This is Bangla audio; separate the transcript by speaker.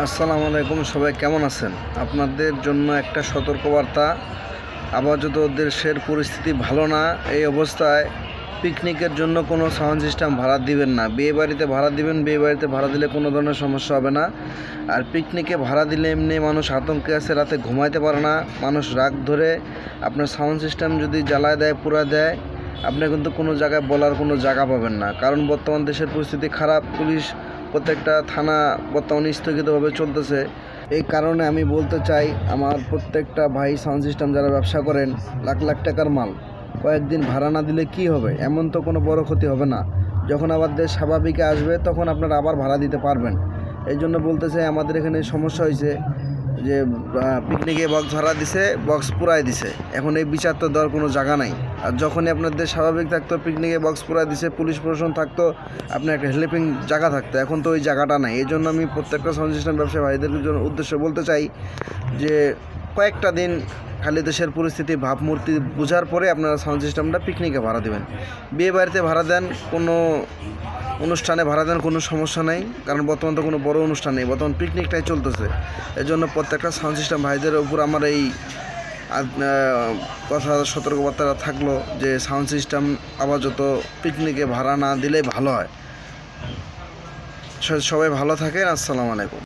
Speaker 1: আসসালামু আলাইকুম, সবাই কেমন আছেন? আপনাদের জন্য একটা সতর্কবার্তা। আপাতত দেশের পরিস্থিতি ভালো না। এই অবস্থায় পিকনিকের জন্য কোনো সাউন্ড সিস্টেম ভাড়া দিবেন না। বিয়ে বাড়িতে ভাড়া দিবেন, বিয়ে বাড়িতে ভাড়া দিলে কোনো ধরনের সমস্যা হবে না। আর পিকনিকে ভাড়া দিলে এমনি মানুষ আতঙ্কে আছে, রাতে ঘুমাইতে পারে না, মানুষ রাগ ধরে। আপনার সাউন্ড সিস্টেম যদি জ্বালায় দেয়, পুরা দেয়, আপনি কিন্তু কোনো জায়গায় বলার কোনো জায়গা পাবেন না। কারণ বর্তমান দেশের পরিস্থিতি খারাপ। পুলিশ প্রত্যেকটা থানা বর্তমানে স্থগিতভাবে চলতেছে। এই কারণে আমি বলতে চাই, আমার প্রত্যেকটা ভাই সাউন্ড সিস্টেম যারা ব্যবসা করেন, লাখ লাখ টাকার মাল কয়েকদিন ভাড়া না দিলে কি হবে? এমন তো কোনো বড় ক্ষতি হবে না। যখন আবার দেশ স্বাভাবিকে আসবে তখন আপনারা আবার ভাড়া দিতে পারবেন। এই জন্য বলতে চাই, আমাদের এখানে সমস্যা হয়েছে যে পিকনিকে বক্স ভাড়া দিছে, বক্স পুরাই দিছে। এখন এই বিচার তো দেওয়ার কোনো জায়গা নাই। আর যখনই আপনাদের স্বাভাবিক থাকতো, পিকনিকে বক্স পুরাই দিছে, পুলিশ প্রশাসন থাকতো, আপনার একটা হেল্পিং জায়গা থাকতো। এখন তো ওই জায়গাটা নাই। এই জন্য আমি প্রত্যেকটা সাউন্ড সিস্টেম ব্যবসায়ী ভাইদের জন্য উদ্দেশ্যে বলতে চাই যে কয়েকটা দিন খালি দেশের পরিস্থিতি ভাবমূর্তি বোঝার পরে আপনারা সাউন্ড সিস্টেমটা পিকনিকে ভাড়া দেবেন। বিয়ে বাড়িতে ভাড়া দেন, কোনো অনুষ্ঠানে ভাড়া দেন, কোনো সমস্যা নেই। কারণ বর্তমান তো কোনো বড় অনুষ্ঠান নেই, বর্তমান পিকনিকটাই চলতেছে। এই জন্য প্রত্যেকটা সাউন্ড সিস্টেম ভাইদের উপর আমার এই কথা সতর্কবার্তা থাকলো যে সাউন্ড সিস্টেম আপাতত পিকনিকে ভাড়া না দিলেই ভালো হয়। সবাই ভালো থাকেন। আসসালামু আলাইকুম।